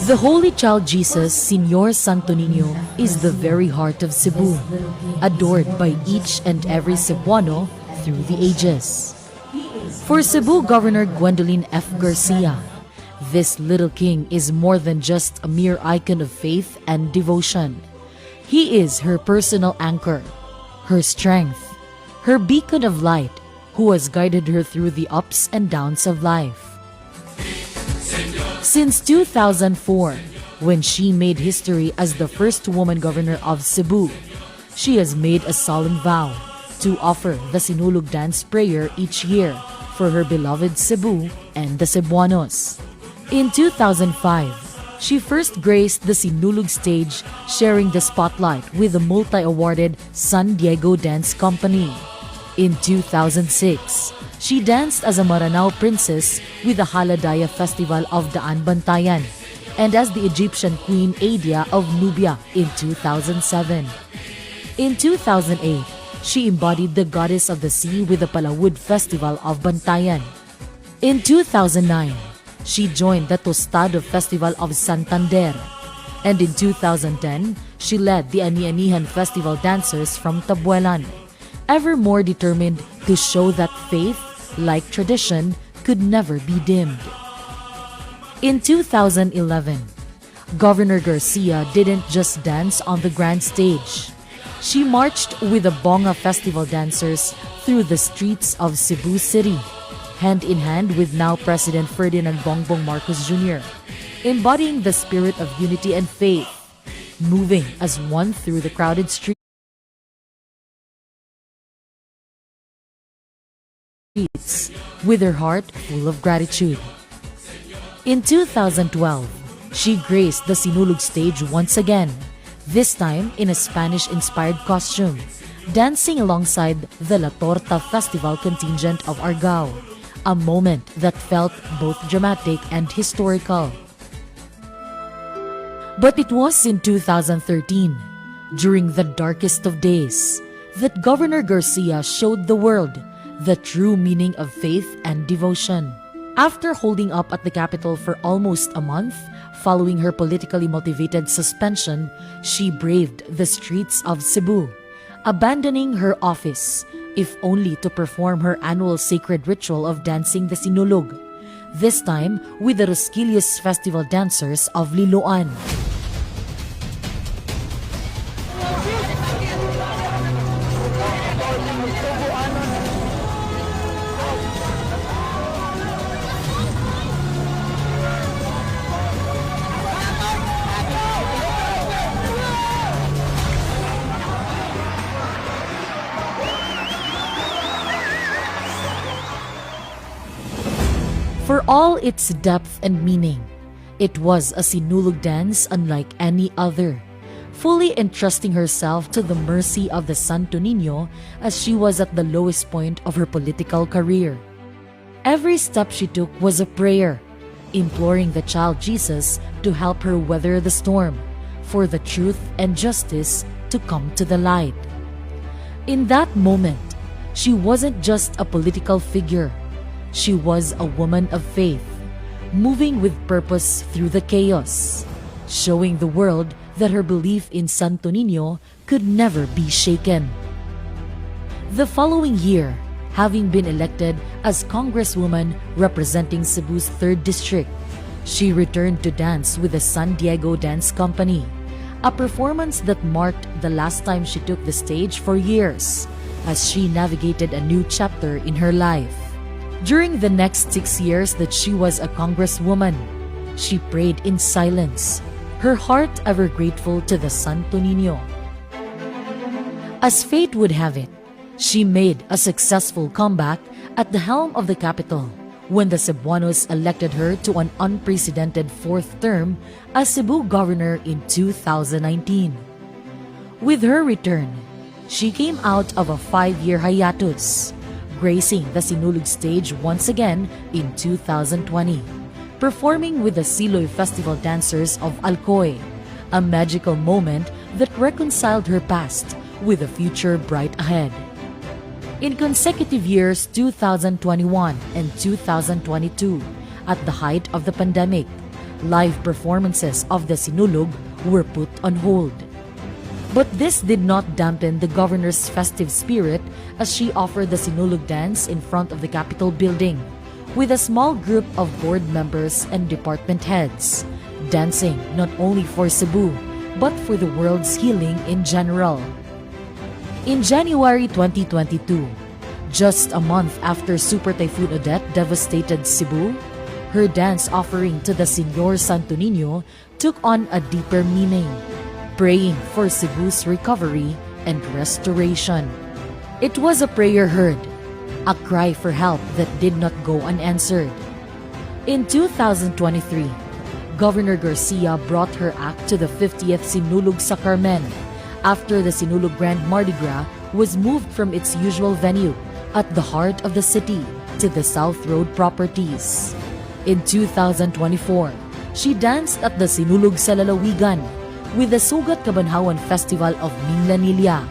The Holy Child Jesus, Señor Santo Niño, is the very heart of Cebu, adored by each and every Cebuano through the ages. For Cebu Governor Gwendolyn F. Garcia, this little king is more than just a mere icon of faith and devotion. He is her personal anchor, her strength, her beacon of light, who has guided her through the ups and downs of life. Since 2004, when she made history as the first woman governor of Cebu, she has made a solemn vow to offer the Sinulog dance prayer each year for her beloved Cebu and the Cebuanos. In 2005, she first graced the Sinulog stage, sharing the spotlight with the multi-awarded San Diego Dance Company. In 2006, she danced as a Maranao princess with the Haladaya Festival of Daan Bantayan and as the Egyptian Queen Adia of Nubia in 2007. In 2008, she embodied the goddess of the sea with the Palawud Festival of Bantayan. In 2009, she joined the Tostado Festival of Santander. And in 2010, she led the Ani-Anihan Festival dancers from Tabuelan, ever more determined to show that faith, like tradition, could never be dimmed. In 2011, Governor Garcia didn't just dance on the grand stage. She marched with the Bonga Festival dancers through the streets of Cebu City, hand in hand with now President Ferdinand Bongbong Marcos Jr., embodying the spirit of unity and faith, moving as one through the crowded streets with her heart full of gratitude. In 2012, she graced the Sinulog stage once again, this time in a Spanish-inspired costume, dancing alongside the La Torta Festival contingent of Argao, a moment that felt both dramatic and historical. But it was in 2013, during the darkest of days, that Governor Garcia showed the world the true meaning of faith and devotion. After holding up at the capital for almost a month, following her politically motivated suspension, she braved the streets of Cebu, abandoning her office, if only to perform her annual sacred ritual of dancing the Sinulog, this time with the Rosquillas Festival dancers of Liloan. For all its depth and meaning, it was a Sinulog dance unlike any other, fully entrusting herself to the mercy of the Santo Niño as she was at the lowest point of her political career. Every step she took was a prayer, imploring the child Jesus to help her weather the storm, for the truth and justice to come to the light. In that moment, she wasn't just a political figure. She was a woman of faith, moving with purpose through the chaos, showing the world that her belief in Santo Niño could never be shaken. The following year, having been elected as Congresswoman representing Cebu's 3rd District, she returned to dance with the San Diego Dance Company, a performance that marked the last time she took the stage for years, as she navigated a new chapter in her life. During the next 6 years that she was a congresswoman, she prayed in silence, her heart ever grateful to the Santo Niño. As fate would have it, she made a successful comeback at the helm of the capital when the Cebuanos elected her to an unprecedented 4th term as Cebu governor in 2019. With her return, she came out of a 5-year hiatus, gracing the Sinulog stage once again in 2020, performing with the Siloy Festival dancers of Alcoy, a magical moment that reconciled her past with a future bright ahead. In consecutive years 2021 and 2022, at the height of the pandemic, live performances of the Sinulog were put on hold. But this did not dampen the governor's festive spirit as she offered the Sinulog dance in front of the Capitol building with a small group of board members and department heads, dancing not only for Cebu but for the world's healing in general. In January 2022, just a month after Super Typhoon Odette devastated Cebu, her dance offering to the Señor Santo Niño took on a deeper meaning, praying for Cebu's recovery and restoration. It was a prayer heard, a cry for help that did not go unanswered. In 2023, Governor Garcia brought her act to the 50th Sinulog sa Carmen after the Sinulog Grand Mardi Gras was moved from its usual venue at the heart of the city to the South Road properties. In 2024, she danced at the Sinulog sa Lalawigan with the Sugat Kabanhawan Festival of Minglanilla.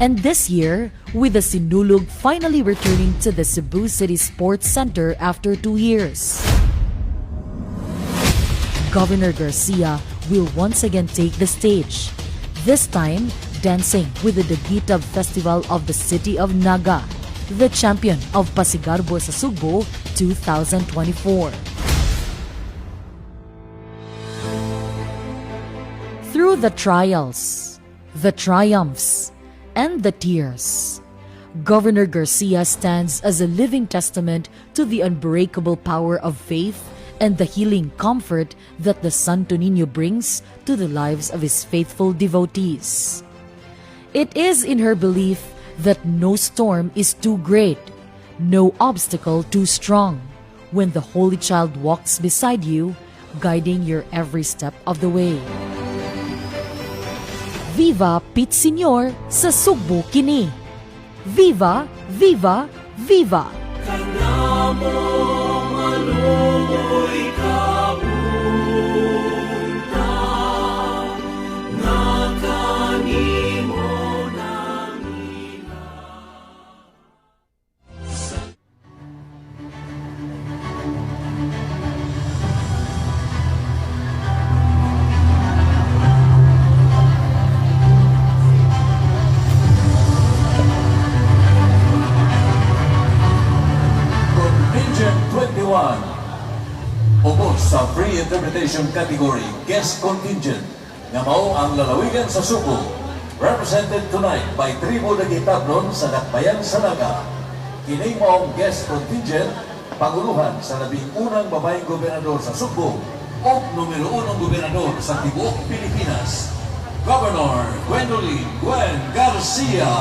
And this year, with the Sinulog finally returning to the Cebu City Sports Center after 2 years. Governor Garcia will once again take the stage, this time dancing with the Daguitab Festival of the City of Naga, the champion of Pasigarbo sa Sugbo 2024. Through the trials, the triumphs, and the tears, Governor Garcia stands as a living testament to the unbreakable power of faith and the healing comfort that the Santo Niño brings to the lives of his faithful devotees. It is in her belief that no storm is too great, no obstacle too strong, when the Holy Child walks beside you, guiding your every step of the way. Viva Pit Señor sa Sugbo kini! Viva! Viva! Viva! Ubos sa free interpretation category guest contingent nga mao ang lalawigan sa Subo, represented tonight by Tribo Daguitabnon sa Dakbayan sa Naga. Kini maong guest contingent paguluhan sa labing unang babaeng gobernador sa Subo o numero 1 gobernador sa tibuok Pilipinas, Governor Gwen Garcia.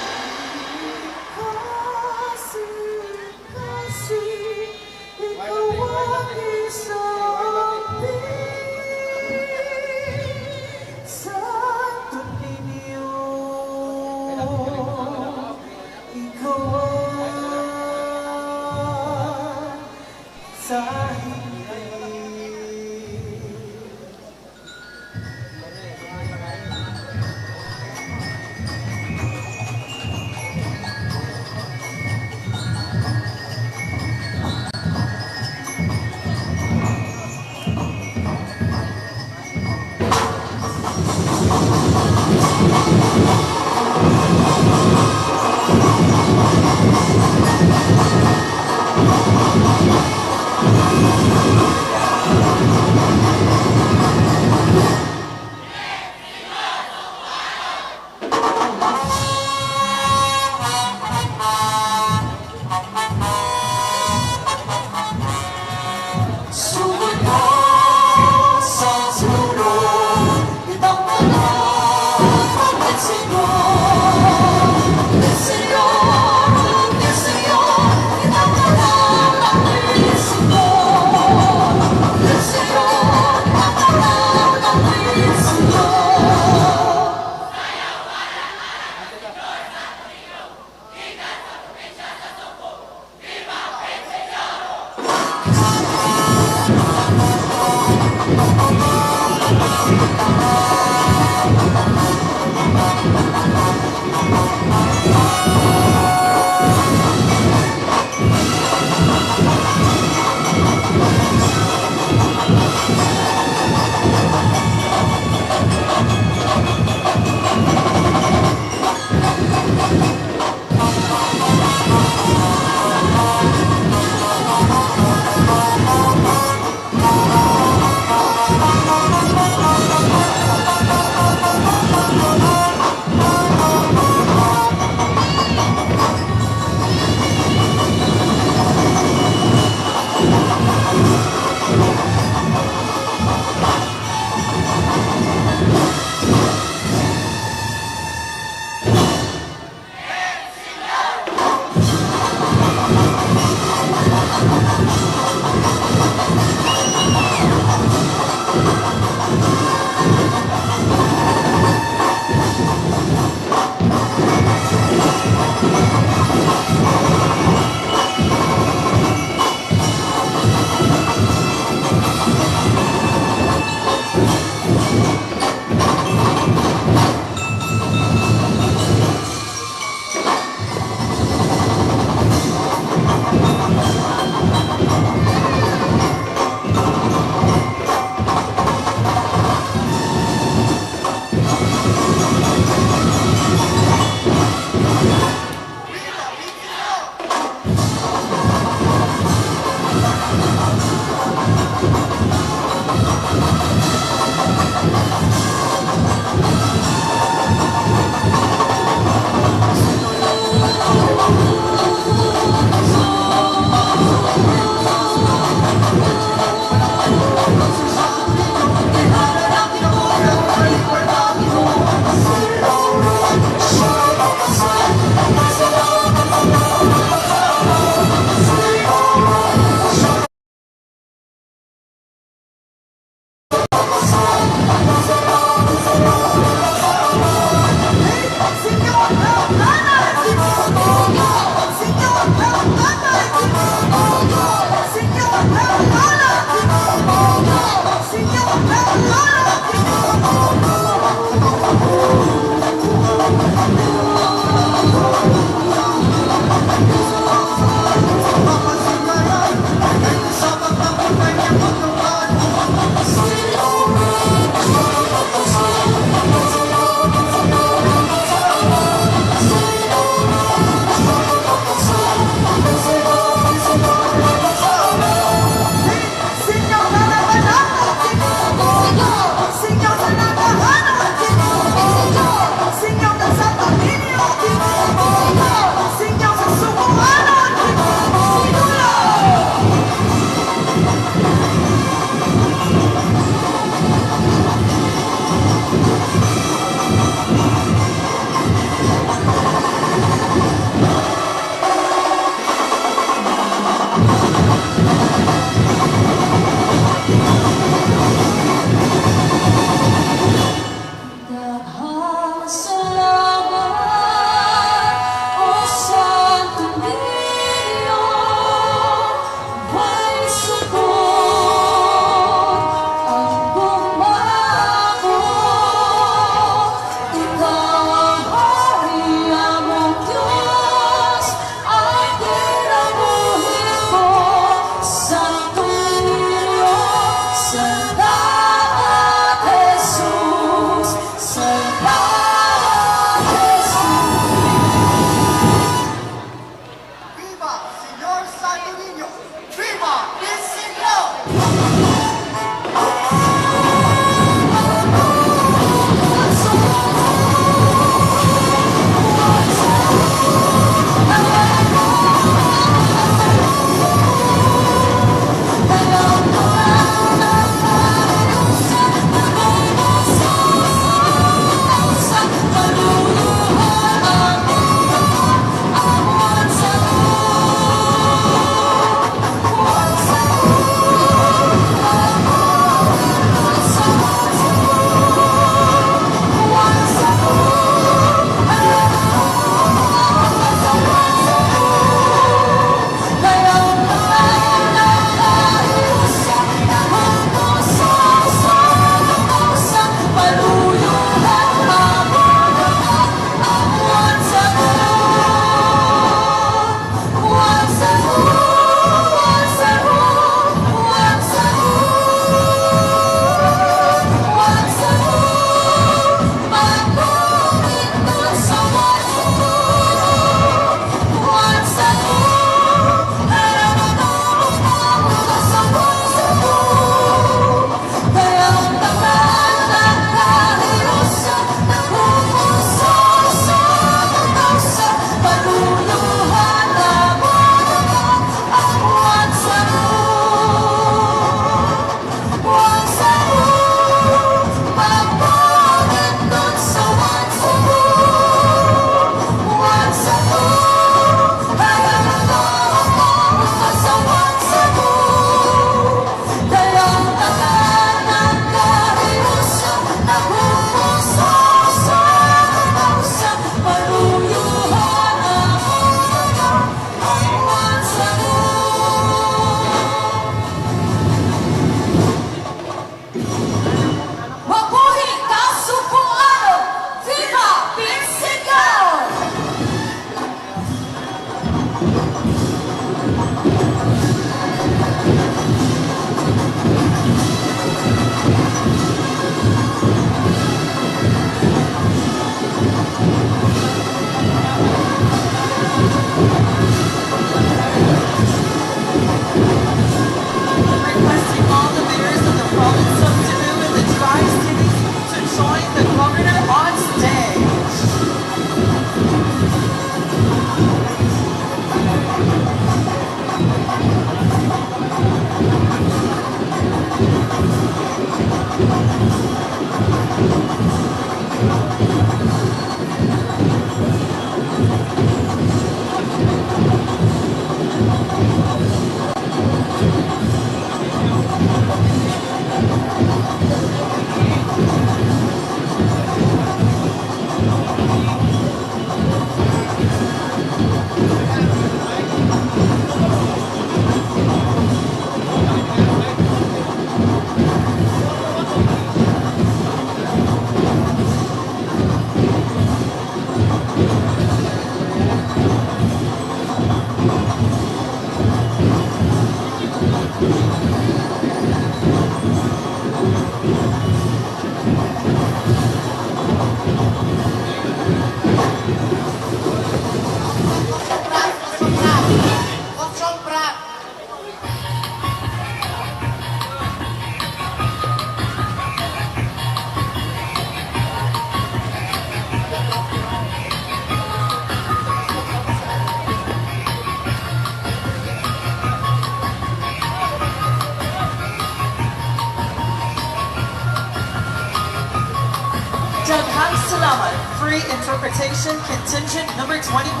Free Interpretation Contingent Number 21,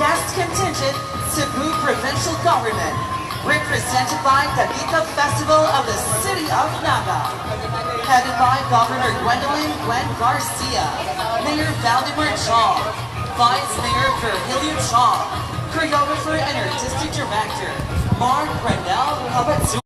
Guest Contingent, Cebu Provincial Government, represented by Davita Festival of the City of Naga, headed by Governor Gwen Garcia, Mayor Valdemar Chaw, Vice Mayor Virgilio Chaw, Choreographer and Artistic Director, Mark Renell Kabatsu.